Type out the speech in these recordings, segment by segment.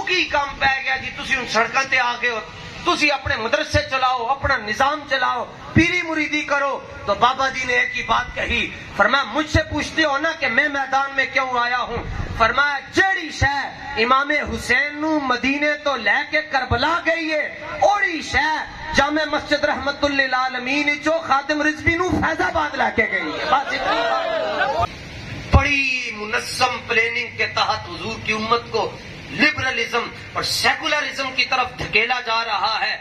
کی کام پہ گیا جی تسی ان سڑکاں تے آ گئے ہو تسی اپنے مدرسے چلاؤ اپنا نظام چلاؤ پیری مریدی کرو تو بابا جی نے ایک ہی بات کہی فرمایا مجھ سے پوچھتے ہو نا کہ میں میدان میں کیوں آیا ہوں فرمایا جیڑی شے امام حسین نو مدینے تو لے کے کربلا گئی ہے اوڑی شے جامع مسجد رحمت للعالمین جو خادم رضوی نو فیض آباد لے کے گئی ہے بس اتنی بات بڑی منظم پلاننگ کے تحت حضور کی امت کو لبرلزم اور سیکولرزم کی طرف دھکیلا جا رہا ہے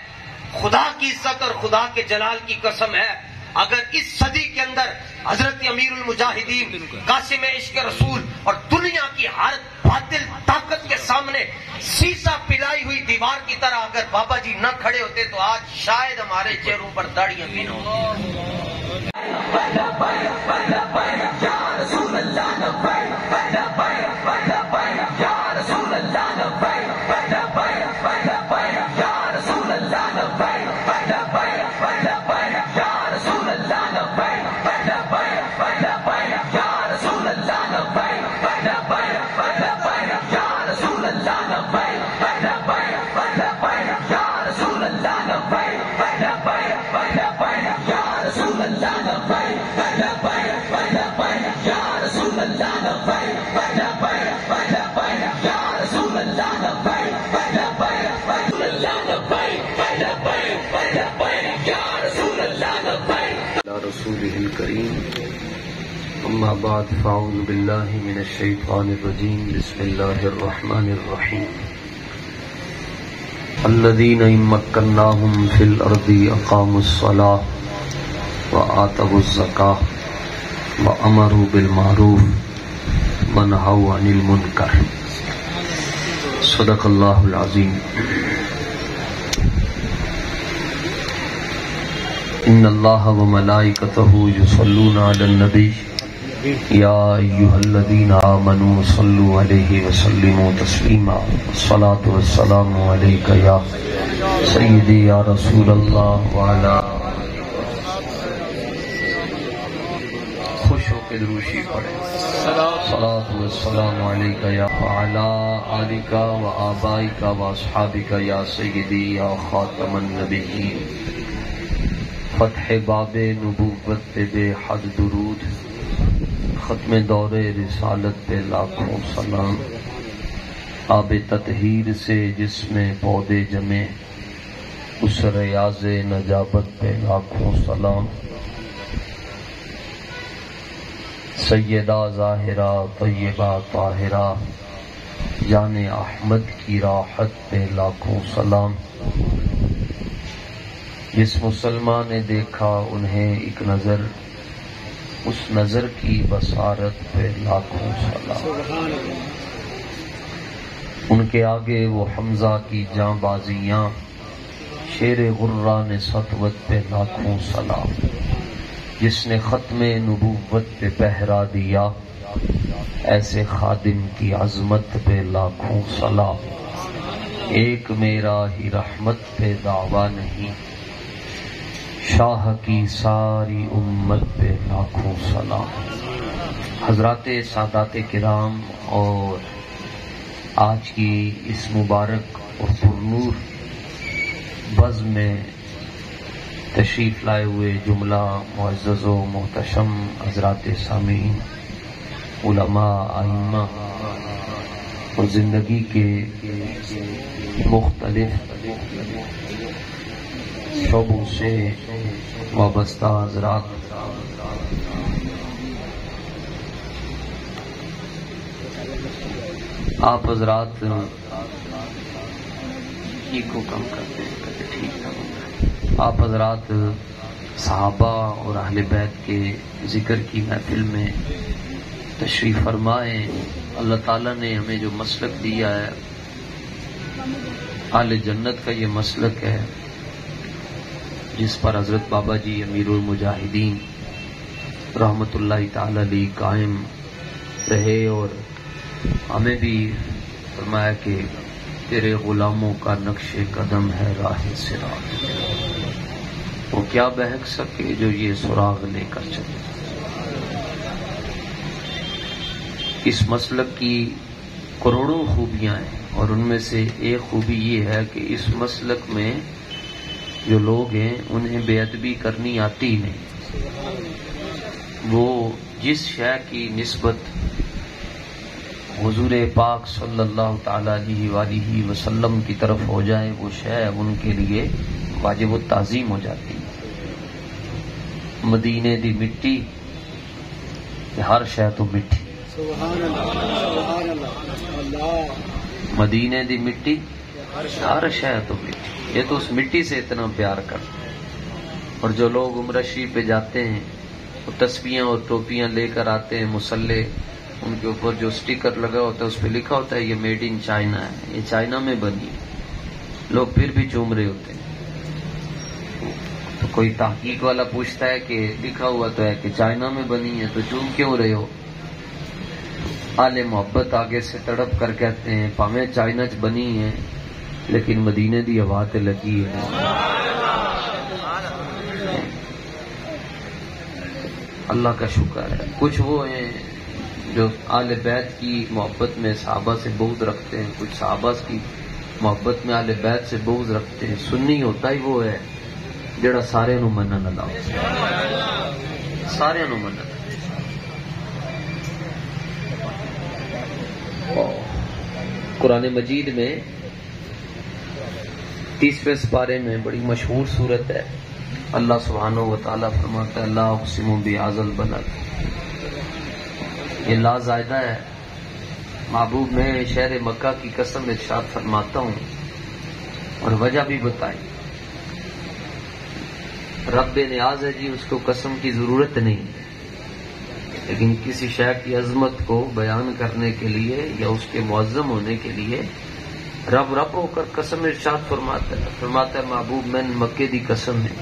خدا کی عزت اور خدا کے جلال کی قسم ہے اگر اس صدی کے اندر حضرت امیر المجاہدین قاسم عشق رسول اور دنیا کی ہر باطل طاقت کے سامنے سیسا پلائی ہوئی دیوار کی طرح اگر بابا جی نہ کھڑے ہوتے تو آج شاید ہمارے چہروں پر داڑیاں بھی نہ ہوتی رسوله الكريم أما بعد فأعوذ بالله من الشيطان الرجيم بسم الله الرحمن الرحيم الذين إن مكناهم في الأرض أقاموا الصلاة وآتوا الزكاة وأمروا بالمعروف ونهوا عن المنكر صدق الله العظيم ان اللہ وملائکتہ یصلون علی النبی یا ایھا الذین آمنوا صلوا علیہ وسلموا تسلیما الصلاۃ والسلام علیک یا سیدی یا رسول اللہ وعلی خوش ہو کے دروشی پڑھیں الصلاۃ والسلام علیک یا وعلی آلک وآبائک واصحابک یا سیدی یا خاتم النبیین فتح باب نبوت پہ بے حد درود ختم دور رسالت پہ لاکھوں سلام آب تطہیر سے جس میں پودے جمے اس ریاض نجابت پہ لاکھوں سلام سیدہ ظاہرہ طیبہ طاہرہ جان احمد کی راحت پہ لاکھوں سلام جس مسلمان نے دیکھا انہیں ایک نظر اس نظر کی بصارت پہ لاکھوں سلام ان کے آگے وہ حمزہ کی جاں بازیاں شیر غران سطوت پہ لاکھوں سلام جس نے ختم نبوت پہ پہرا دیا ایسے خادم کی عظمت پہ لاکھوں سلام ایک میرا ہی رحمت پہ دعویٰ نہیں شاہ کی ساری امت پہ لاکھوں سلام حضرات سادات کرام اور آج کی اس مبارک اور پرنور بزم میں تشریف لائے ہوئے جملہ معزز و محتشم حضرات سامعین علماء ائمہ اور زندگی کے مختلف شعبوں سے وابستہ حضرات آپ حضرات کو کم کرتے ہیں ٹھیک ہے آپ حضرات صحابہ اور اہل بیت کے ذکر کی محفل میں تشریف فرمائیں اللہ تعالیٰ نے ہمیں جو مسلک دیا ہے اہل جنت کا یہ مسلک ہے جس پر حضرت بابا جی امیر المجاہدین رحمت اللہ تعالی علیہ قائم رہے اور ہمیں بھی فرمایا کہ تیرے غلاموں کا نقش قدم ہے راہ صراط وہ کیا بہک سکے جو یہ سراغ لے کر چلے اس مسلک کی کروڑوں خوبیاں ہیں اور ان میں سے ایک خوبی یہ ہے کہ اس مسلک میں جو لوگ ہیں انہیں بے ادبی کرنی آتی نہیں. وہ جس شے کی نسبت حضور پاک صلی اللہ تعالی علیہ وآلہ وسلم کی طرف ہو جائے وہ شے ان کے لیے واجب التعظیم ہو جاتی ہے. مدینے دی مٹی ہر شے تو مٹی، مدینے دی مٹی ہر شے تو مٹی. یہ تو اس مٹی سے اتنا پیار کرتے ہیں. اور جو لوگ عمرہ شریف پہ جاتے ہیں وہ تسبیحاں اور ٹوپیاں لے کر آتے ہیں، مصلے ان کے اوپر جو سٹیکر لگا ہوتا ہے اس پہ لکھا ہوتا ہے یہ میڈ ان چائنا ہے، یہ چائنا میں بنی ہے. لوگ پھر بھی چوم رہے ہوتے ہیں. تو کوئی تحقیق والا پوچھتا ہے کہ لکھا ہوا تو ہے کہ چائنا میں بنی ہے تو چوم کیوں رہے ہو؟ آل محبت آگے سے تڑپ کر کہتے ہیں پاویں چائنا چ بنی ہے لیکن مدینے دی ہوا تے لگی ہے. اللہ کا شکر ہے. کچھ وہ ہیں جو آل بیت کی محبت میں صحابہ سے بغض رکھتے ہیں، کچھ صحابہ کی محبت میں آل بیت سے بغض رکھتے ہیں. سنی ہوتا ہی وہ ہے جڑا سارے نو منن والا ہو، سارے نو منن. قرآن مجید میں 30ویں سپارے میں بڑی مشہور صورت ہے. اللہ سبحانہ و تعالیٰ فرماتا ہے لا اقسم بہذا البلد. یہ لا زائدہ ہے. محبوب میں شہر مکہ کی قسم ارشاد فرماتا ہوں اور وجہ بھی بتائی. رب نیاز ہے جی، اس کو قسم کی ضرورت نہیں، لیکن کسی شے کی عظمت کو بیان کرنے کے لیے یا اس کے معظم ہونے کے لیے رب ہو کر قسم ارشاد فرماتا ہے محبوب میں مکے دی قسم ہے.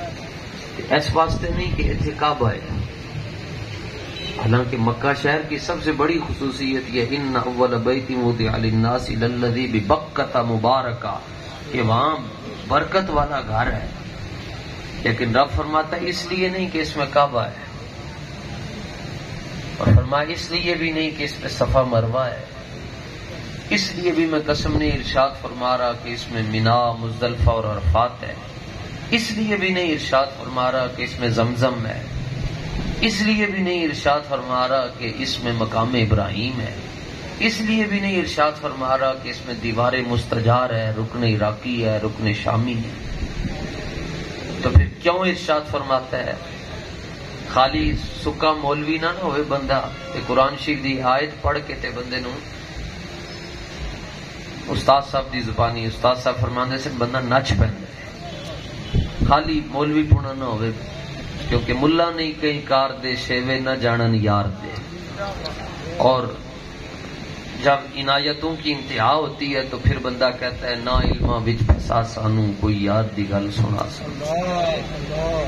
اس واسطے نہیں کہ اتنے کعبہ ہے، حالانکہ مکہ شہر کی سب سے بڑی خصوصیت یہ ان اول بیت وضع للناس للذی ببکۃ مبارکہ، کہ وہاں برکت والا گھر ہے. لیکن رب فرماتا ہے اس لیے نہیں کہ اس میں کعبہ ہے، اور فرمایا اس لیے بھی نہیں کہ اس پہ صفا مروہ ہے، اس لیے بھی میں قسم نہیں ارشاد فرما رہا کہ اس میں مینا مزدلفہ اور عرفات ہے، اس لیے بھی نہیں ارشاد فرما رہا کہ اس میں زمزم ہے، اس لیے بھی نہیں ارشاد فرما رہا کہ اس میں مقام ابراہیم ہے، اس لیے بھی نہیں ارشاد فرما رہا کہ اس میں دیوار مستجار ہے، رکن عراقی ہے، رکن شامی ہے. تو پھر کیوں ارشاد فرماتا ہے؟ خالی سکا مولوی نہ ہوئے بندہ تے قرآن شریف دی آیت پڑھ کے تے بندے نو استاد صاحب دی زبانی استاد صاحب فرماندے سے بندہ نچ پیندا ہے. خالی مولوی پونا نہ ہوئے، کیونکہ ملا نہیں کئی کار دے شیوے نہ جانن یار دے. اور جب عنایتوں کی انتہا ہوتی ہے تو پھر بندہ کہتا ہے نا علماں وچ پھسا سانو کوئی یاد دی گل سنا سا.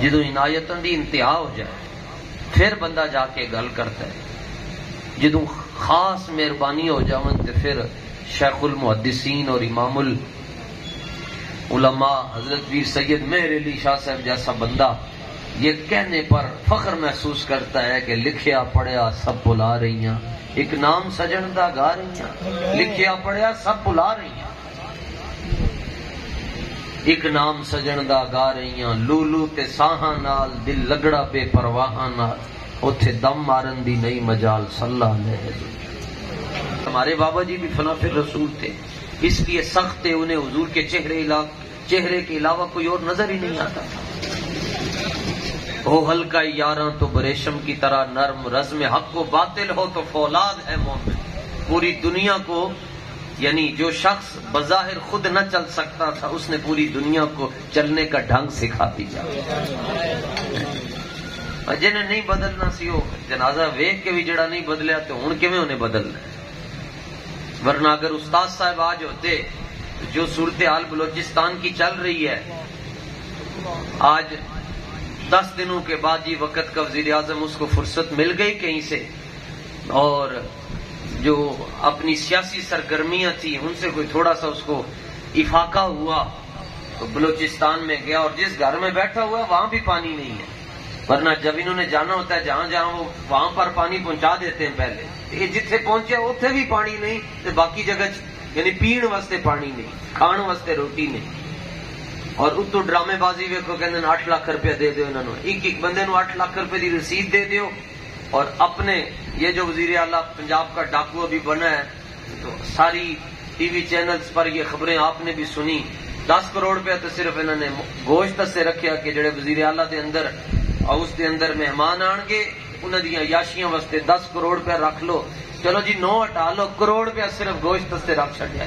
جدوں عنایتوں دی انتہا ہو جائے پھر بندہ جا کے گل کرتا ہے. جدوں خاص مہربانی ہو جاون تے پھر شیخ المحدثین اور امام العلماء حضرت ویر سید مہر علی شاہ صاحب جیسا بندہ یہ کہنے پر فخر محسوس کرتا ہے کہ لکھیا پڑھیا سب بھلا رہی ہیں، ایک نام سجن دا گا رہی ہیں، لکھیا پڑھیا سب بھلا رہی ہیں، ایک نام سجن دا گا رہی ہیں، لولو تے ساہاں نال دل لگڑا بے پرواہاں نال اوتھے دم مارن دی نئی مجال صلی علیہ وسلم. ہمارے بابا جی بھی فنا پھر رسول تھے، اس لیے سخت تھے، انہیں حضور کے چہرے کے علاوہ کوئی اور نظر ہی نہیں آتا تھا. ہو ہلکا یاراں تو بریشم کی طرح نرم، رزم حق و باطل ہو تو فولاد ہے مومن. پوری دنیا کو، یعنی جو شخص بظاہر خود نہ چل سکتا تھا اس نے پوری دنیا کو چلنے کا ڈھنگ سکھا دیا. جنہیں نہیں بدلنا سی وہ جنازہ ویکھ کے بھی جڑا نہیں بدلیا تو ہن کیویں انہیں بدلنا. ورنہ اگر استاد صاحب آج ہوتے جو صورتحال بلوچستان کی چل رہی ہے، آج 10 دنوں کے بعد یہ وقت کا وزیر اعظم اس کو فرصت مل گئی کہیں سے، اور جو اپنی سیاسی سرگرمیاں تھیں ان سے کوئی تھوڑا سا اس کو افاقہ ہوا تو بلوچستان میں گیا، اور جس گھر میں بیٹھا ہوا وہاں بھی پانی نہیں ہے. ورنہ جب انہوں نے جانا ہوتا ہے جہاں جہاں وہ وہاں پر پانی پہنچا دیتے ہیں پہلے. یہ جتنے پہنچے اتنے بھی پانی نہیں تو باقی جگہ یعنی پین واسطے پانی نہیں، کھان واسطے روٹی نہیں. اور اتو ڈرامے بازی ویکھو کہندے 8 لاکھ روپیہ دے دیو انہاں نوں، ایک بندے نوں 8 لاکھ روپے دی رسید دے دیو. اور اپنے یہ جو وزیر اعلیٰ پنجاب کا ڈاکو ابھی بنا ہے تو ساری ٹی وی چینلز پر یہ خبریں آپ نے بھی سنی. 10 کروڑ روپیہ تو صرف انہوں نے گوشت سے رکھیا کہ جڑے وزیر اعلیٰ دے اندر ہاؤس دے اندر مہمان آن گے انہاں دیاں عیاشیاں واسطے 10 کروڑ روپیہ رکھ لو. چلو جی 9 ہٹا لو، کروڑ روپیہ صرف گوشت سے رکھ چھڈیا.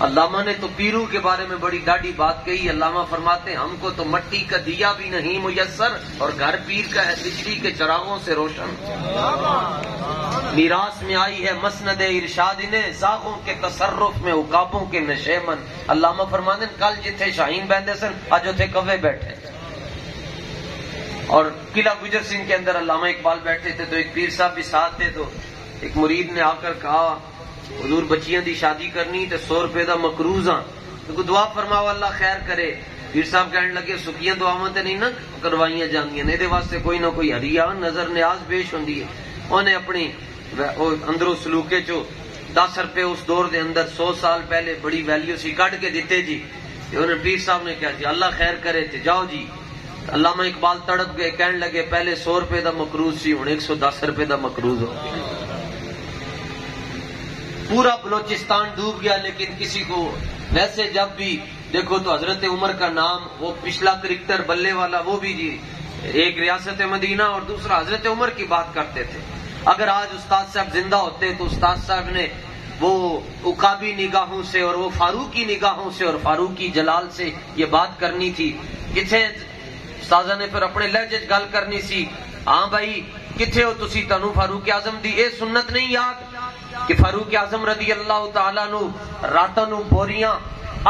علامہ نے تو پیروں کے بارے میں بڑی ڈاڈی بات کہی. علامہ فرماتے ہیں ہم کو تو مٹی کا دیا بھی نہیں میسر اور گھر پیر کا ہے بجلی کے چراغوں سے روشن. میراث میں آئی ہے مسند ارشاد انہیں زاغوں کے تصرف میں عقابوں کے نشے من. علامہ فرماتے ہیں کل جتھے شاہین بہندے سن اج اوتھے کوے بیٹھے. اور قلعہ گجر سنگھ کے اندر علامہ اقبال بیٹھے تھے تو ایک پیر صاحب بھی ساتھ تھے. تو ایک مرید نے آ کر کہا حضور بچیاں دی شادی کرنی تے 100 روپے دا مقروض ہاں تو دعا فرماؤ اللہ خیر کرے. پیر صاحب کہنے لگے سکیاں دعاواں تے نہیں نا کروائیاں جاندیاں نے، دے واسطے کوئی نہ کوئی ہدیہ نظر نیاز پیش ہوندی ہے. انہیں اپنی اندروں سلوکے چو 10 روپے اس دور دے اندر 100 سال پہلے بڑی ویلیو سی کٹ کے دیتے جی. انہیں پیر صاحب نے کہا جی اللہ خیر کرے تے جاؤ جی. علامہ اقبال تڑپ گئے، کہنے لگے پہلے 100 روپے دا مقروض سی ہن 110 روپے دا مقروض ہو گیا. پورا بلوچستان ڈوب گیا. لیکن کسی کو ویسے جب بھی دیکھو تو حضرت عمر کا نام، وہ پچھلا کرکٹر بلے والا وہ بھی جی ایک ریاست مدینہ اور دوسرا حضرت عمر کی بات کرتے تھے. اگر آج استاد صاحب زندہ ہوتے تو استاد صاحب نے وہ عقابی نگاہوں سے اور وہ فاروقی نگاہوں سے اور فاروقی جلال سے یہ بات کرنی تھی. کتنے استاذہ نے پھر اپنے لہجے گل کرنی سی. ہاں بھائی کتھے ہو تسی، تانوں فاروق اعظم دی اے سنت نہیں یاد کہ فاروق اعظم رضی اللہ تعالیٰ نو راتاں نو بوریاں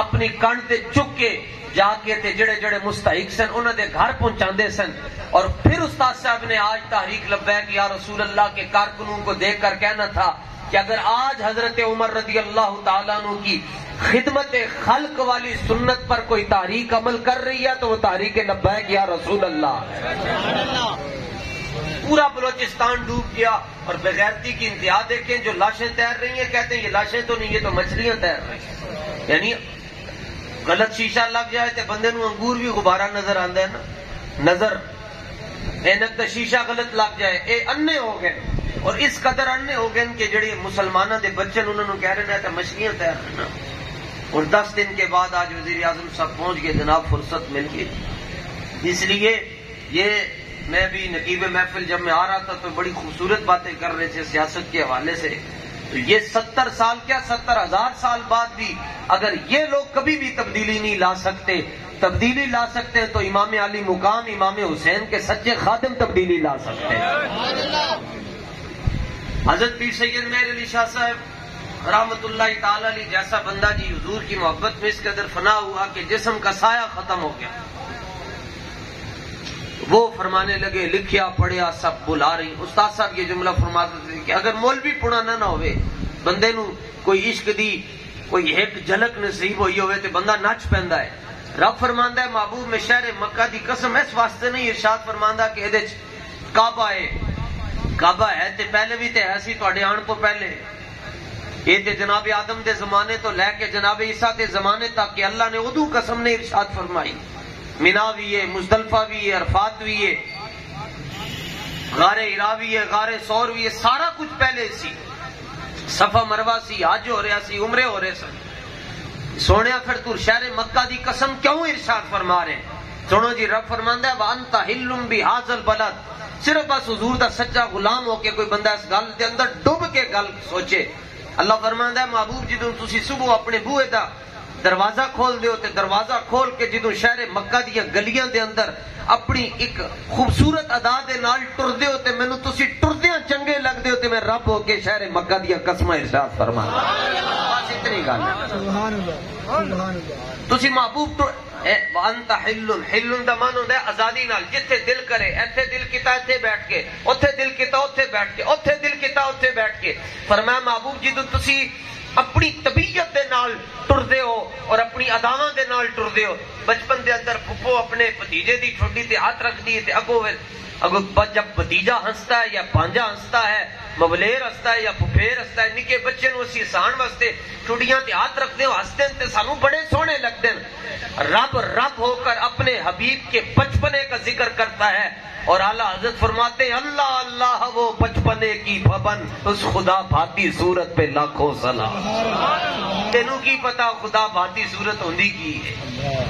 اپنی کن تے چک کے جا کے تے جڑے جڑے مستحق سن انہاں دے گھر پہنچاندے سن. اور پھر استاد صاحب نے آج تحریک لبیک یا رسول اللہ کے کارکنوں کو دیکھ کر کہنا تھا کہ اگر آج حضرت عمر رضی اللہ تعالیٰ عنہ کی خدمت خلق والی سنت پر کوئی تحریک عمل کر رہی ہے تو وہ تحریک لبیک یا رسول اللہ. پورا بلوچستان ڈوب گیا. اور بغیرتی کی انتہا دیکھیں، جو لاشیں تیر رہی ہیں کہتے ہیں یہ لاشیں تو نہیں، یہ تو مچھلیاں تیر رہی ہیں. یعنی غلط شیشہ لگ جائے تو بندے نو انگور بھی غبارہ نظر آندا ہے نا. نظر اینک دا شیشہ غلط لگ جائے اے انے ہو گئے. اور اس قدر انے ہو گئے کہ جڑے مسلمانوں دے بچے انہوں نے کہہ رہے ہیں کہ مچھلیاں تیر رہی ہیں. اور 10 دن کے بعد آج وزیر اعظم صاحب پہنچ گئے، جناب فرصت مل گئی. اس لیے یہ میں بھی نقیب محفل جب میں آ رہا تھا تو بڑی خوبصورت باتیں کر رہے تھے سیاست کے حوالے سے. تو یہ 70 سال کیا 70,000 سال بعد بھی اگر یہ لوگ کبھی بھی تبدیلی نہیں لا سکتے، تبدیلی لا سکتے ہیں تو امام علی مقام امام حسین کے سچے خادم تبدیلی لا سکتے ہیں. حضرت پیر سید مہر علی شاہ صاحب رحمت اللہ تعالی علیہ جیسا بندہ جی حضور کی محبت میں اس قدر فنا ہوا کہ جسم کا سایہ ختم ہو گیا. وہ فرمانے لگے لکھیا پڑھیا سب بلا رہی. استاد صاحب یہ جملہ فرماتے تھے کہ اگر مولوی پڑھانا نہ ہوئے بندے نو کوئی عشق دی کوئی ایک جھلک نصیب ہوئی ہوئے تو بندہ نچ پیندا ہے. رب فرماندا ہے محبوب میں شہر مکہ دی قسم اس واسطے نہیں ارشاد فرماندا کہ ادے کعبہ ہے. کعبہ ہے تے پہلے بھی تے ایسی تواڈے آن تو پہلے یہ تے جناب آدم دے زمانے تو لے کے جناب عیسیٰ دے زمانے تک کہ اللہ نے ادو قسم نے ارشاد فرمائی. مینا بھی ہے، مزدلفہ بھی ہے، عرفات بھی ہے، غار ہرا بھی ہے، غار ثور بھی ہے، سارا کچھ پہلے سی. صفا مروہ سی، حج ہو رہا سی، عمرے ہو رہے سن. سونیا پھر تو شہر مکہ دی قسم کیوں ارشاد فرما رہے ہیں؟ سنو جی رب فرماندا ہے وانت حل بہذا البلد. صرف بس حضور دا سچا غلام ہو کے کوئی بندہ اس گل دے اندر ڈوب کے گل سوچے. اللہ فرماندا ہے محبوب جدوں تسی صبح اپنے بوئے دا دروازہ کھول دیو تے دروازہ کھول کے جدوں شہر مکہ دیا گلیاں دے اندر اپنی ایک خوبصورت ادا دے نال ٹر دیو تے مینوں تسی ٹردیاں چنگے لگ دیو تے میں رب ہو کے شہر مکہ دیا قسماں ارشاد فرمانا. بس اتنی گل ہے. سبحان اللہ سبحان اللہ. تسی محبوب تو وانت حل دا معنی ہوندا ہے آزادی نال جتھے دل کرے. ایتھے دل کیتا ایتھے بیٹھ کے، اوتھے دل کیتا اوتھے بیٹھ کے، اوتھے دل کیتا اوتھے بیٹھ کے. فرمایا محبوب جدوں تسی اپنی طبیعت دے نال ٹردے ہو اور اپنی اداواں دے نال ٹردے ہو. بچپن دے اندر پھپھو اپنے بھتیجے دی ٹھوڈی تے ہاتھ رکھ دی تے اگوں جب بھتیجا ہنستا ہے یا پانجا ہنستا ہے، مولیر ہنستا ہے یا پھپھیر ہنستا ہے، نکے بچے نو اسی ہسان واسطے ٹھڈیاں تے ہاتھ رکھتے ہو، ہستے تے سانو بڑے سونے لگتے ہیں. رب رب ہو کر اپنے حبیب کے بچپنے کا ذکر کرتا ہے اور اعلیٰ حضرت فرماتے ہیں اللہ اللہ وہ بچپنے کی بھون اس خدا بھاتی صورت پہ لاکھوں سلام. تینوں کی پتا خدا بھاتی صورت ہوندی کی ہے؟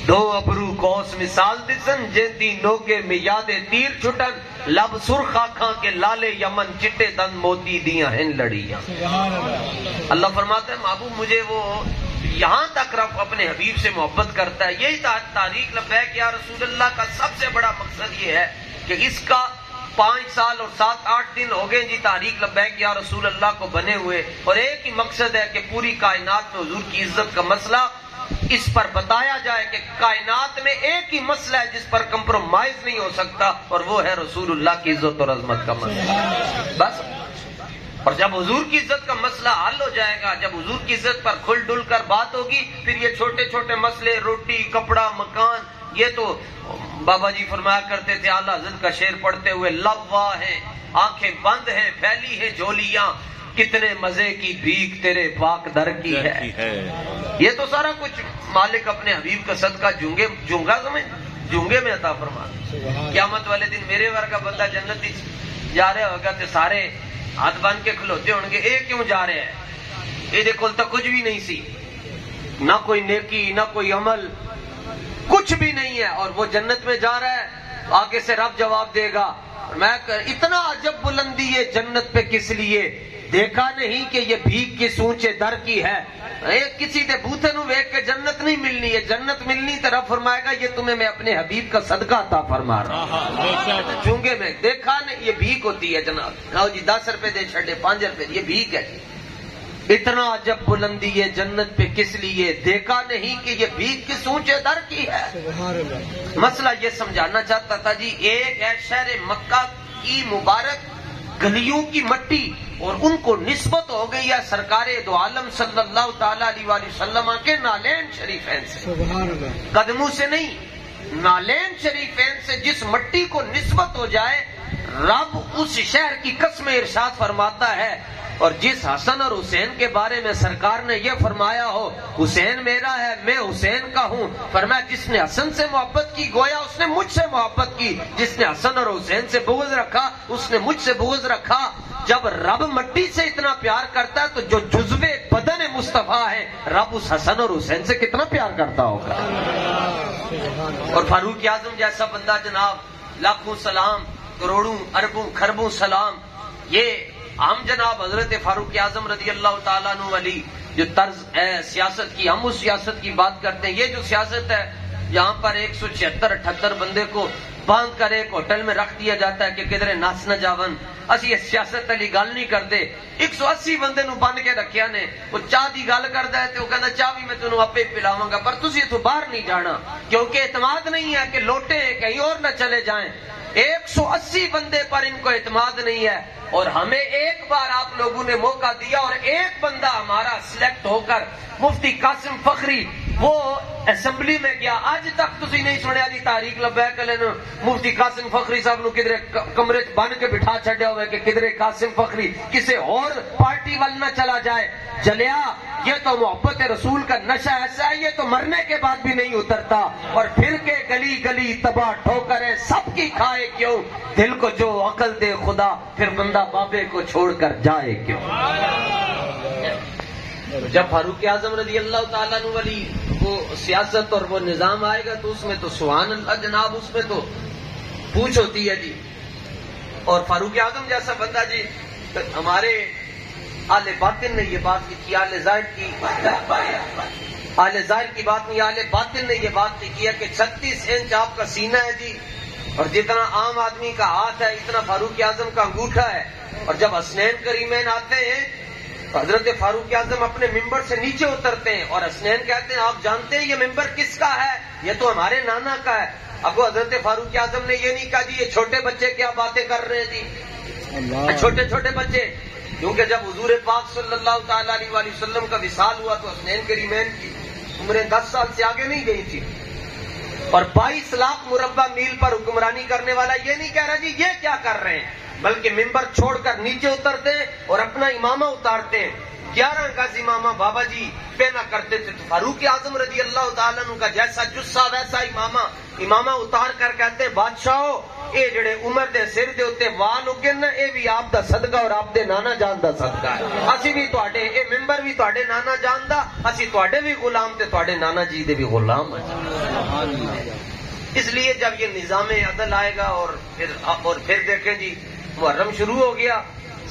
دو ابرو کوس مثال دسن جیندی نوکے میں یادے تیر چھٹن لب سرخ آنکھاں کے لالے یمن چٹے دن موتی دیاں ہیں لڑیاں. اللہ فرماتا ہے محبوب مجھے وہ یہاں تک رب اپنے حبیب سے محبت کرتا ہے. یہی تاریخ لبیک یا رسول اللہ کا سب سے بڑا مقصد یہ ہے کہ اس کا 5 سال اور 7-8 دن ہو گئے جی تحریک لبیک یا رسول اللہ کو بنے ہوئے، اور ایک ہی مقصد ہے کہ پوری کائنات میں حضور کی عزت کا مسئلہ اس پر بتایا جائے کہ کائنات میں ایک ہی مسئلہ ہے جس پر کمپرومائز نہیں ہو سکتا، اور وہ ہے رسول اللہ کی عزت اور عظمت کا مسئلہ بس. اور جب حضور کی عزت کا مسئلہ حل ہو جائے گا، جب حضور کی عزت پر کھل ڈل کر بات ہوگی، پھر یہ چھوٹے چھوٹے مسئلے روٹی کپڑا مکان، یہ تو بابا جی فرمایا کرتے تھے اعلیٰ حضرت کا شعر پڑھتے ہوئے، لوا ہے آنکھیں بند ہیں پھیلی ہے جھولیاں، کتنے مزے کی بھیک تیرے پاک در کی ہے. یہ تو سارا کچھ مالک اپنے حبیب کا صدقہ جونگے میں عطا فرما. قیامت والے دن میرے ورگا بندہ جنت جا رہا ہوگا تو سارے ہاتھ بن کے کھلوتے ہوں گے، اے کیوں جا رہے ہیں؟ یہ کول تو کچھ بھی نہیں سی، نہ کوئی نیکی نہ کوئی عمل، کچھ بھی نہیں ہے، اور وہ جنت میں جا رہا ہے. آگے سے رب جواب دے گا میں اتنا عجب بلندی ہے جنت پہ کس لیے؟ دیکھا نہیں کہ یہ بھیک کس اونچے در کی ہے؟ کسی دے بوتھے نو ویک کے جنت نہیں ملنی ہے، جنت ملنی طرف فرمائے گا یہ تمہیں میں اپنے حبیب کا صدقہ عطا فرما رہا ہوں. چونکہ میں دیکھا نہیں، یہ بھیک ہوتی ہے جناب. آؤ جی 10 روپے دے چھڑے 5 روپے، یہ بھیک ہے. اتنا عجب بلندی ہے جنت پہ کس لیے؟ دیکھا نہیں کہ یہ بھیک کس اونچے در کی ہے؟ مسئلہ یہ سمجھانا چاہتا تھا جی. ایک ہے شہر مکہ کی مبارک گلیوں کی مٹی، اور ان کو نسبت ہو گئی ہے سرکار دو عالم صلی اللہ تعالی علیہ وآلہ وسلم کے نالین شریفین سے، قدموں سے نہیں، نالین شریفین سے جس مٹی کو نسبت ہو جائے، رب اس شہر کی قسم ارشاد فرماتا ہے. اور جس حسن اور حسین کے بارے میں سرکار نے یہ فرمایا ہو حسین میرا ہے میں حسین کا ہوں، فرمایا جس نے حسن سے محبت کی گویا اس نے مجھ سے محبت کی، جس نے حسن اور حسین سے بغض رکھا اس نے مجھ سے بغض رکھا. جب رب مٹی سے اتنا پیار کرتا ہے تو جو جزو بدن مصطفیٰ ہے رب اس حسن اور حسین سے کتنا پیار کرتا ہوگا. اور فاروق اعظم جیسا بندہ جناب، لاکھوں سلام، کروڑوں اربوں خربوں سلام. یہ ہم جناب حضرت فاروق اعظم رضی اللہ تعالیٰ عنہ والی جو طرز ہے سیاست کی، ہم اس سیاست کی بات کرتے ہیں. یہ جو سیاست ہے یہاں پر 176-78 بندے کو باندھ کر ایک ہوٹل میں رکھ دیا جاتا ہے کہ کدھر ناس نہ جاون، اسی سیاست والی گل نہیں کرتے. 180 بندے نو بن کے رکھیا نے، وہ چاہ دی گل کردا ہے تے وہ کہندا چاہ بھی میں تینوں آپے پلاواں گا، پر تسی اتھوں باہر نہیں جانا کیونکہ اعتماد نہیں ہے کہ لوٹے کہیں اور نہ چلے جائیں. 180 بندے پر ان کو اعتماد نہیں ہے، اور ہمیں ایک بار آپ لوگوں نے موقع دیا اور ایک بندہ ہمارا سلیکٹ ہو کر مفتی قاسم فخری وہ اسمبلی میں گیا. آج تک تسی نہیں سنیا دی تحریک لبیک والے نے مفتی قاسم فخری صاحب نو کدھر کمرے بن کے بٹھا چھڈیا ہوئے کہ کدھر قاسم فخری کسی اور پارٹی وال نہ چلا جائے. جلیا یہ تو محبت رسول کا نشہ ایسا ہے، یہ تو مرنے کے بعد بھی نہیں اترتا. اور پھر کے گلی گلی تباہ ٹھوکریں سب کی کھائے کیوں، دل کو جو عقل دے خدا پھر بندہ بابے کو چھوڑ کر جائے کیوں. جب فاروق اعظم رضی اللہ تعالیٰ عنہ والی وہ سیاست اور وہ نظام آئے گا تو اس میں تو سبحان اللہ جناب، اس میں تو پوچھ ہوتی ہے جی. اور فاروق اعظم جیسا بندہ جی، ہمارے آل باطن نے یہ بات کی، آل ظاہر کی بات نہیں، آل باطن نے یہ بات کی ہے کہ 36 انچ آپ کا سینہ ہے جی، اور جتنا عام آدمی کا ہاتھ ہے اتنا فاروق اعظم کا انگوٹھا ہے. اور جب حسنین کریمین آتے ہیں تو حضرت فاروق اعظم اپنے ممبر سے نیچے اترتے ہیں اور حسنین کہتے ہیں آپ جانتے ہیں یہ ممبر کس کا ہے؟ یہ تو ہمارے نانا کا ہے. اب وہ حضرت فاروق اعظم نے یہ نہیں کہا جی یہ چھوٹے بچے کیا باتیں کر رہے ہیں جی، چھوٹے چھوٹے بچے. کیونکہ جب حضور پاک صلی اللہ تعالی علیہ وآلہ وسلم کا وصال ہوا تو حسنین کریمین کی عمریں 10 سال سے آگے نہیں گئی تھی، اور 22 لاکھ مربع میل پر حکمرانی کرنے والا یہ نہیں کہہ رہا جی یہ کیا کر رہے ہیں، بلکہ ممبر چھوڑ کر نیچے اترتے اور اپنا امامہ اتارتے ہیں۔ 11 گز امامہ بابا جی پہنا کرتے تھے، تو فاروق اعظم رضی اللہ تعالیٰ عنہ کا جیسا جسا ویسا امامہ اتار کر کہتے ہیں بادشاہو اے جڑے عمر دے سر دے اوتے وال اگے نا اے بھی آپ دا صدقہ اور آپ دے نانا جان دا صدقہ ہے، اسی بھی تواڈے اے ممبر بھی تواڈے نانا جان دا، اسی تواڈے بھی غلام تے تواڈے نانا جی دے بھی غلام ہیں۔ اس لیے جب یہ نظام عدل آئے گا اور پھر دیکھیں جی محرم شروع ہو گیا،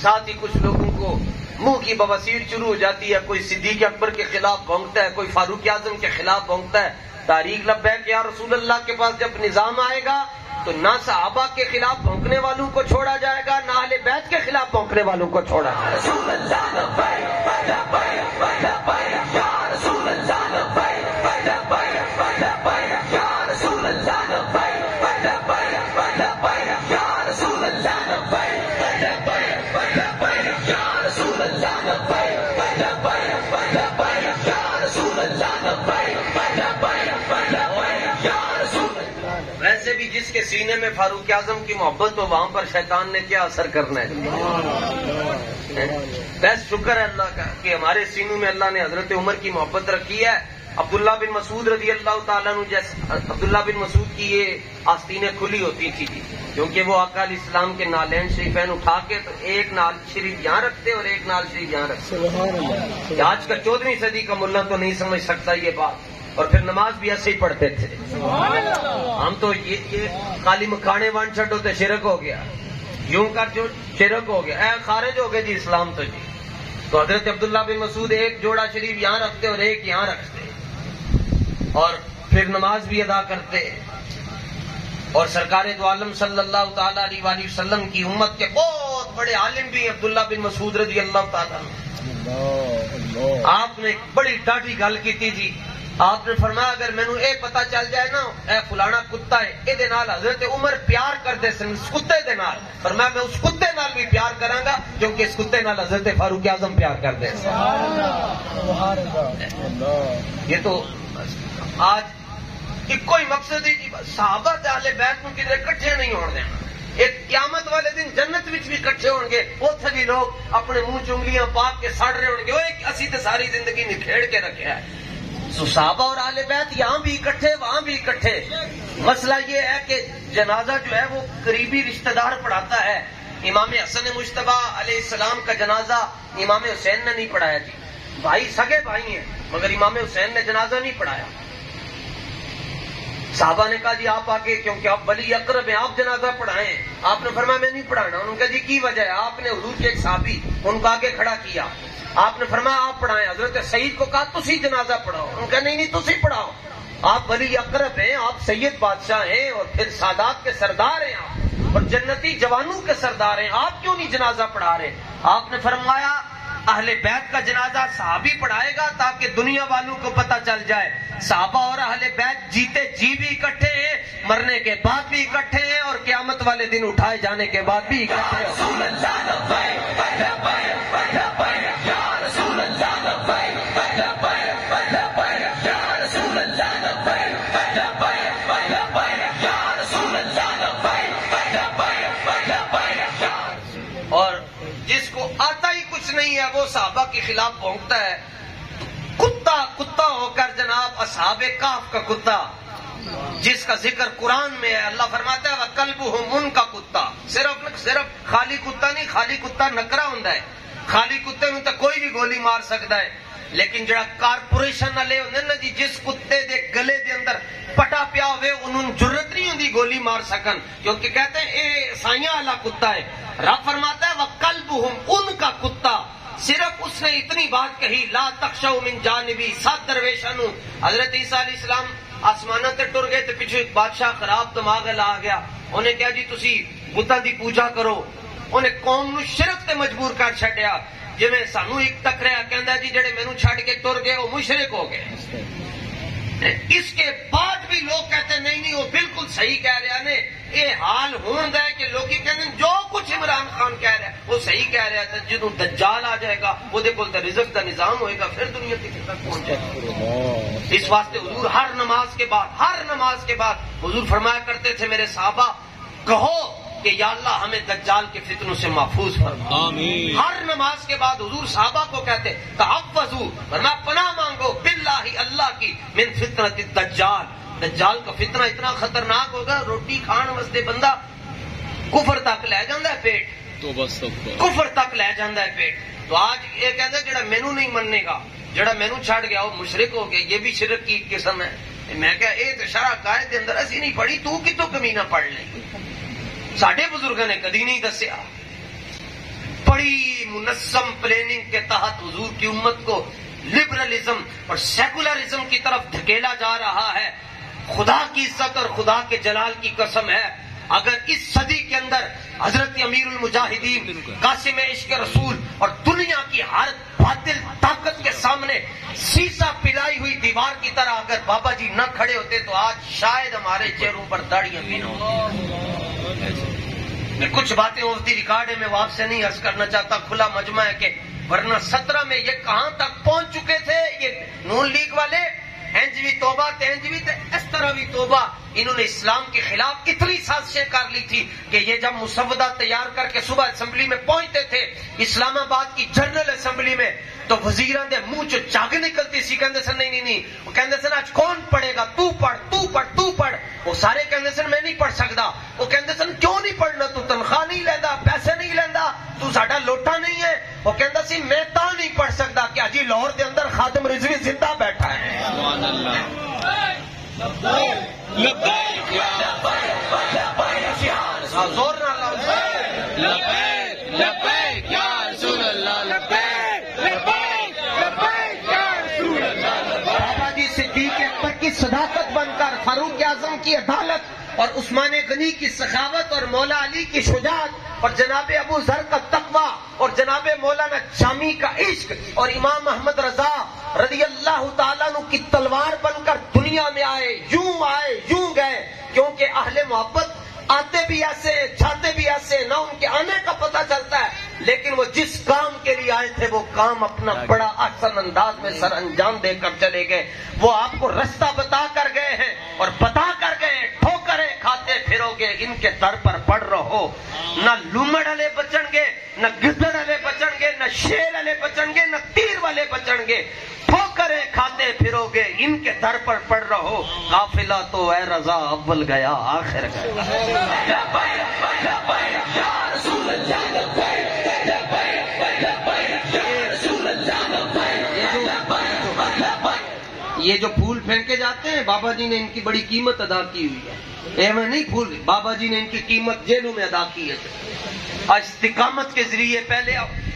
ساتھ ہی کچھ لوگوں کو منہ کی بواسیر شروع ہو جاتی ہے، کوئی صدیق اکبر کے خلاف بھونکتا ہے، کوئی فاروق اعظم کے خلاف بھونکتا ہے۔ تاریخ لبیک یا رسول اللہ کے پاس جب نظام آئے گا تو نہ صحابہ کے خلاف بھونکنے والوں کو چھوڑا جائے گا، نہ اہل بیت کے خلاف بھونکنے والوں کو چھوڑا جائے ویسے بھی جس کے سینے میں فاروق اعظم کی محبت ہو وہاں پر شیطان نے کیا اثر کرنا ہے۔ بس شکر ہے اللہ کا کہ ہمارے سینوں میں اللہ نے حضرت عمر کی محبت رکھی ہے۔ عبداللہ بن مسعود رضی اللہ تعالیٰ عنہ جیسے عبداللہ بن مسعود کی یہ آستینیں کھلی ہوتی تھی کیونکہ وہ آقا علیہ السلام کے نالین شریفین اٹھا کے تو ایک نال شریف یہاں رکھتے اور ایک نال شریف یہاں رکھتے۔ آج کا 14ویں صدی کا ملا تو نہیں سمجھ سکتا یہ بات، اور پھر نماز بھی ایسے ہی پڑھتے تھے۔ ہم تو یہ خالی مکھانے وان چھٹو تو شرک ہو گیا، یوں کر جو شرک ہو گیا، اے خارج ہو گئے جی اسلام تو جی۔ تو حضرت عبداللہ بن مسعود ایک جوڑا شریف یہاں رکھتے اور ایک یہاں رکھتے اور پھر نماز بھی ادا کرتے، اور سرکار دو عالم صلی اللہ تعالی علیہ وآلہ وسلم کی امت کے بہت بڑے عالم بھی عبداللہ بن مسعود رضی اللہ تعالیٰ عنہ۔ آپ نے بڑی ڈاڈی گل کی تھی جی، آپ نے فرمایا اگر مینوں اے پتہ چل جائے نا اے فلانا کتا ہے اے دے نال حضرت عمر پیار کرتے سن اس کتے دے نال، فرمایا میں اس کتے نال بھی پیار کراں گا کیونکہ اس کتے نال حضرت فاروق اعظم پیار کرتے ہیں۔ یہ تو آج ایک کوئی مقصد ہے جی صحابہ تے اہل بیت نوں کدھر اکٹھے نہیں ہون دینا، ایک قیامت والے دن جنت وچ بھی اکٹھے ہون گے، اوتھے بھی لوگ اپنے منہ چنگلیاں پاک کے سڑ رہے ہون گے، اوے اسی تے ساری زندگی نکھیڑ کے رکھیا ہے۔ سو صحابہ اور اہل بیت یہاں بھی اکٹھے وہاں بھی اکٹھے۔ مسئلہ یہ ہے کہ جنازہ جو ہے وہ قریبی رشتہ دار پڑھاتا ہے۔ امام حسن مجتبی علیہ السلام کا جنازہ امام حسین نے نہیں پڑھایا جی، بھائی سگے بھائی ہیں مگر امام حسین نے جنازہ نہیں پڑھایا۔ صحابہ نے کہا جی آپ آگے کیونکہ آپ ولی اقرب ہیں آپ جنازہ پڑھائیں، آپ نے فرمایا میں نہیں پڑھانا۔ انہوں نے کہا جی کی وجہ ہے؟ آپ نے حضور کے ایک صحابی ان کو آگے کھڑا کیا، آپ نے فرمایا آپ پڑھائیں۔ حضرت سعید کو کہا تسی جنازہ پڑھاؤ، انہوں نے کہا نہیں تسی پڑھاؤ، آپ ولی اقرب ہیں، آپ سید بادشاہ ہیں اور پھر سادات کے سردار ہیں آپ اور جنتی جوانوں کے سردار ہیں، آپ کیوں نہیں جنازہ پڑھا رہے؟ آپ نے فرمایا اہل بیت کا جنازہ صحابی پڑھائے گا تاکہ دنیا والوں کو پتہ چل جائے صحابہ اور اہل بیت جیتے جی بھی اکٹھے ہیں، مرنے کے بعد بھی اکٹھے ہیں اور قیامت والے دن اٹھائے جانے کے بعد بھی اکٹھے ہیں۔ اور جس کو آتا ہی کچھ نہیں ہے وہ صحابہ کے خلاف بھونکتا ہے، کتا ہو کر جناب اصحاب کہف کا کتا جس کا ذکر قرآن میں ہے، اللہ فرماتا ہے وَقَلْبُهُمْ ان کا کتا، صرف خالی کتا نہیں، خالی کتا نکرا ہوندا ہے، خالی کتے نوں تے کوئی بھی گولی مار سکتا ہے، لیکن جڑا کارپوریشن والے ہوندے نا جی جس کتے دے گلے دے اندر پٹا پیا ہوئے انہوں جرت نہیں ہوندی گولی مار سکن کیونکہ کہتے ہیں اے عیسائیاں والا کتا ہے۔ رب فرماتا ہے وَقَلْبُهُمْ ان کا کتا، صرف اس نے اتنی بات کہی لا تخشوا من جانبی، 7 درویشاں نوں حضرت عیسیٰ علیہ السلام آسماناں تے ٹر گئے تے پیچھے ایک بادشاہ خراب دماغ آ گیا، انہیں کہا جی تسی بتاں دی پوجا کرو، انہیں قوم نو شرک تے مجبور کر چھڈیا، جویں سانو ایک ٹکریا کہندا جی جڑے مینوں چھڈ کے ٹر گئے وہ مشرک ہو گئے۔ اس کے بعد بھی لوگ کہتے ہیں نہیں وہ بالکل صحیح کہہ رہے ہیں. یہ حال ہوتا ہے کہ لوگ کہتے ہیں جو کچھ عمران خان کہہ رہا ہے وہ صحیح کہہ رہا ہے. جدوں دجال آ جائے گا وہ رزق کا نظام ہوئے گا پھر دنیا کسی تک پہنچ جائے گا. اس واسطے حضور ہر نماز کے بعد حضور فرمایا کرتے تھے میرے صحابہ کہو کہ یا اللہ ہمیں دجال کے فتنوں سے محفوظ فرما. آمین. ہر نماز کے بعد حضور صحابہ کو کہتے تحفظوا ورنہ پناہ مانگو باللہ اللہ کی من فتنۃ الدجال. دجال کا فتنہ اتنا خطرناک ہوگا روٹی کھان واسطے بندہ کفر تک لے جاندہ ہے پیٹ. کفر تک لے جاندہ ہے پیٹ. تو آج یہ کہتا ہے جڑا مینوں نہیں مننے گا جڑا مینوں چھڑ گیا وہ مشرک ہو گیا. یہ بھی شرک کی قسم ہے. میں کہا یہ تو شرع قائد کے اندر اسی نہیں پڑھی تو کتوں کمینہ پڑھ لیں. ساڈے بزرگوں نے کدی نہیں دسیا. بڑی منظم پلاننگ کے تحت حضور کی امت کو لبرلزم اور سیکولرزم کی طرف دھکیلا جا رہا ہے. خدا کی عزت اور خدا کے جلال کی قسم ہے اگر اس صدی کے اندر حضرت امیر المجاہدین قاسم عشق رسول اور دنیا کی ہر باطل طاقت کے سامنے سیسا پلائی ہوئی دیوار کی طرح اگر بابا جی نہ کھڑے ہوتے تو آج شاید ہمارے چہروں پر داڑیاں بھی نہ ہوتی. میں کچھ باتیں ہوتی ریکارڈ ہے میں وہ آپ سے نہیں عرض کرنا چاہتا. کھلا مجمع ہے کہ ورنہ 17 میں یہ کہاں تک پہنچ چکے تھے یہ نون لیگ والے. اینج بھی توبہ تینج بھی اس طرح بھی توبہ. انہوں نے اسلام کے خلاف اتنی سازشیں کر لی تھی کہ یہ جب مسودہ تیار کر کے صبح اسمبلی میں پہنچتے تھے اسلام آباد کی جنرل اسمبلی میں تو وزیران دے منہ چو جاگ نکلتی سی. کہندے سن نہیں وہ کہندے سن آج کون پڑھے گا تو پڑھ. وہ سارے کہندے سن میں نہیں پڑھ سکتا. وہ کہندے سن کیوں نہیں پڑھنا تو تنخواہ نہیں لیندا پیسے نہیں لیندا تو ساڈا لوٹا نہیں ہے. وہ کہندا سی میں تا نہیں پڑھ سکتا کہ اجی لاہور دے اندر خادم رضوی زندہ بیٹھا ہے. سبحان اللہ. لبیک یا زور نہ لبیک یا رسول اللہ. لبیک یا رسول اللہ. بابا جی صدیق اکبر کی صداقت بن کر فاروق اعظم کی عدالت اور عثمان غنی کی سخاوت اور مولا علی کی شجاعت اور جناب ابو ذر کا تقوی اور جناب مولانا شامی کا عشق اور امام محمد رضا رضی اللہ تعالیٰ عنہ کی تلوار بن کر دنیا میں آئے یوں گئے. کیونکہ اہل محبت آتے بھی ایسے جاتے بھی ایسے نہ ان کے آنے کا پتہ چلتا ہے لیکن وہ جس کام کے لیے آئے تھے وہ کام اپنا بڑا احسن انداز میں سر انجام دے کر چلے گئے. وہ آپ کو رستہ بتا کر گئے ہیں اور بتا کر گئے ٹھوکریں کھاتے پھرو گے ان کے در پر پڑ رہو. نہ لومڑ والے بچن گے نہ گدڑ والے بچن گے نہ شیر والے بچن گے نہ تیر والے بچن گے. ٹھوکریں کھاتے پھرو گے ان کے در پر پڑ رہو. قافلہ تو اے رضا اول گیا آخر گیا. یہ جو پھول پھینکے جاتے ہیں بابا جی نے ان کی بڑی قیمت ادا کی ہوئی ہے. ایویں نہیں پھول بابا جی نے ان کی قیمت جیلوں میں ادا کی ہے. استقامت کے ذریعے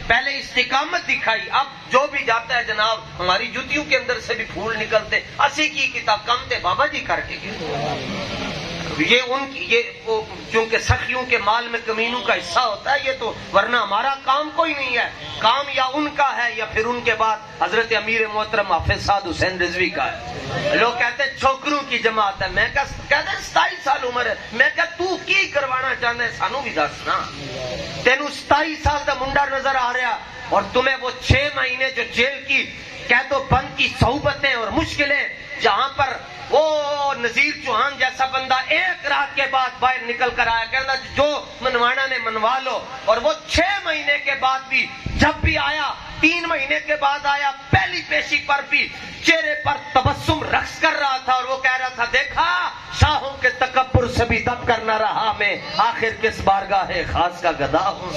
پہلے استقامت دکھائی. اب جو بھی جاتا ہے جناب ہماری جوتیوں کے اندر سے بھی پھول نکلتے. اسی کی کتاب کم تھے بابا جی کر کے گئے. یہ چونکہ سخیوں کے مال میں کمینوں کا حصہ ہوتا ہے یہ تو ورنہ ہمارا کام کوئی نہیں ہے. کام یا ان کا ہے یا پھر ان کے بعد حضرت امیر محترم حافظ سعد حسین رضوی کا ہے. لوگ کہتے ہیں چھوکروں کی جماعت ہے. میں کہتے ہیں 27 سال عمر ہے. میں کہتا تو کی کروانا چاہتا ہے سانو بھی دس نا. تینوں 27 سال کا منڈا نظر آ رہا اور تمہیں وہ 6 مہینے جو جیل کی قید و بند کی صحبتیں اور مشکلیں جہاں پر وہ نذیر چوہان جیسا بندہ 1 رات کے بعد باہر نکل کر آیا کہنا جو منوانا نے منوا لو. اور وہ 6 مہینے کے بعد بھی جب بھی آیا 3 مہینے کے بعد آیا پہلی پیشی پر بھی چہرے پر تبسم رقص کر رہا تھا اور وہ کہہ رہا تھا دیکھا شاہوں کے تکبر سے بھی دب کر نہ رہا میں آخر کس بارگاہ خاص کا گدا ہوں.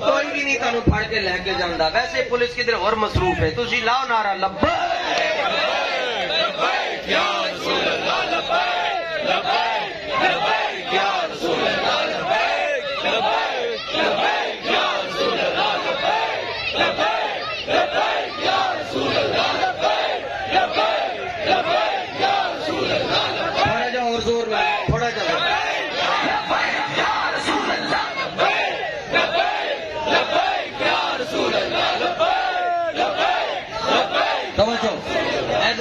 کوئی بھی نہیں تمہیں پھڑ کے لے کے جانا. ویسے پولیس کی طرف اور مصروف ہے. تسی لاؤ نعرہ لبیک یا رسول اللہ. لبیک لبیک یا رسول اللہ. لبیک لبیک یا رسول اللہ. لبیک لبیک یا رسول اللہ. لبیک لبیک یا رسول اللہ.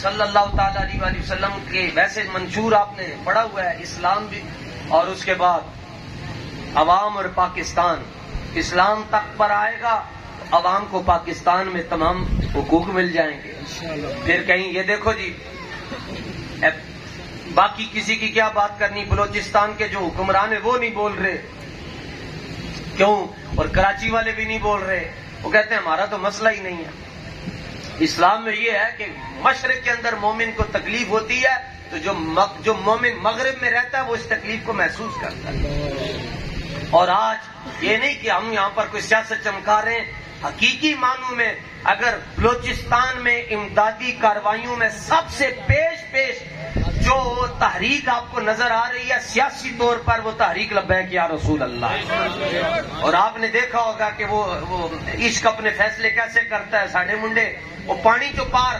صلی اللہ تعالی علیہ وآلہ وسلم کے ویسے منشور آپ نے پڑھا ہوا ہے، اسلام بھی، اور اس کے بعد عوام اور پاکستان، اسلام تک پر آئے گا، عوام کو پاکستان میں تمام حقوق مل جائیں گے. پھر کہیں یہ دیکھو جی، باقی کسی کی کیا بات کرنی، بلوچستان کے جو حکمران ہیں وہ نہیں بول رہے، کیوں؟ اور کراچی والے بھی نہیں بول رہے، وہ کہتے ہیں ہمارا تو مسئلہ ہی نہیں ہے. اسلام میں یہ ہے کہ مشرق کے اندر مومن کو تکلیف ہوتی ہے تو جو مومن مغرب میں رہتا ہے وہ اس تکلیف کو محسوس کرتا ہے. اور آج یہ نہیں کہ ہم یہاں پر کوئی سیاست چمکا رہے ہیں، حقیقی معنوں میں اگر بلوچستان میں امدادی کارروائیوں میں سب سے پیش جو تحریک آپ کو نظر آ رہی ہے سیاسی طور پر، وہ تحریک لبیک یا رسول اللہ. اور آپ نے دیکھا ہوگا کہ وہ عشق اپنے فیصلے کیسے کرتا ہے. ساڈے منڈے وہ پانی چو پار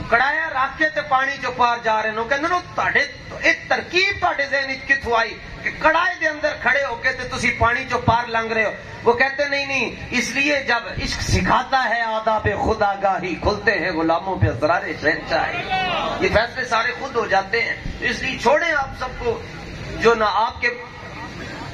کڑایا رکھ کے تے پانی چو پار جا رہے ہیں. کہندے نو تہاڈے ایک ترکیب تہاڈے ذہن وچ کتھوں آئی کہ کڑائے دے اندر کھڑے ہو کے تے تسی پانی چو پار لنگ رہے ہو. وہ کہتے نہیں، اس لیے جب عشق سکھاتا ہے آداب خدا گاہی کھلتے ہیں غلاموں پہ اسرار شہنشاہی. یہ فیصلے سارے خود ہو جاتے ہیں. اس لیے چھوڑیں آپ سب کو، جو نہ آپ کے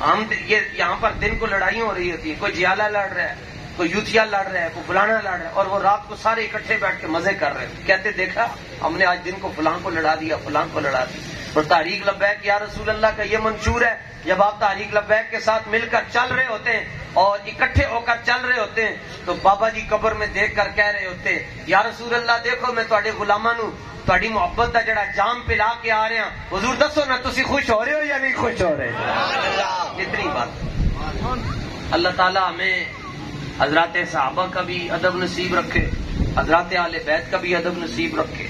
ہم یہ یہاں پر دن کو لڑائیاں ہو رہی ہوتی ہیں، کوئی جیالہ لڑ رہا ہے، کوئی یوتھیا لڑ رہا ہے، کوئی فلانا لڑ رہا ہے، اور وہ رات کو سارے اکٹھے بیٹھ کے مزے کر رہے ہیں، کہتے دیکھا ہم نے آج دن کو فلاں کو لڑا دیا، فلاں کو لڑا دیا. اور تحریک لبیک یا رسول اللہ کا یہ منشور ہے، جب آپ تحریک لبیک کے ساتھ مل کر چل رہے ہوتے ہیں اور اکٹھے ہو کر چل رہے ہوتے ہیں تو بابا جی قبر میں دیکھ کر کہہ رہے ہوتے ہیں یا رسول اللہ دیکھو میں تواڈے غلاماں نو تواڈی محبت دا جڑا جام پلا کے آ رہے ہیں، حضور دسو نا تسی خوش ہو رہے ہو یا نہیں خوش ہو رہے؟ اتنی بات. اللہ تعالیٰ ہمیں حضرات صحابہ کا بھی ادب نصیب رکھے، حضرات اہل بیت کا بھی ادب نصیب رکھے،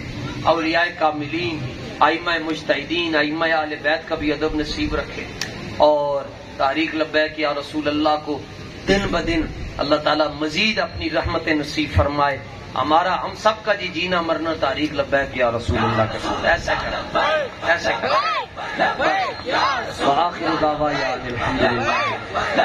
اولیاء کاملین، ائمہ مجتہدین، ائمہ اہل بیت کا بھی ادب نصیب رکھے، اور تحریک لبیک یا رسول اللہ کو دن بدن اللہ تعالیٰ مزید اپنی رحمت نصیب فرمائے. ہمارا ہم سب کا جی جینا مرنا تحریک لبیک یا رسول اللہ کے ساتھ. ایسا کریں، ایسا کریں. وآخر دعوانا الحمدللہ.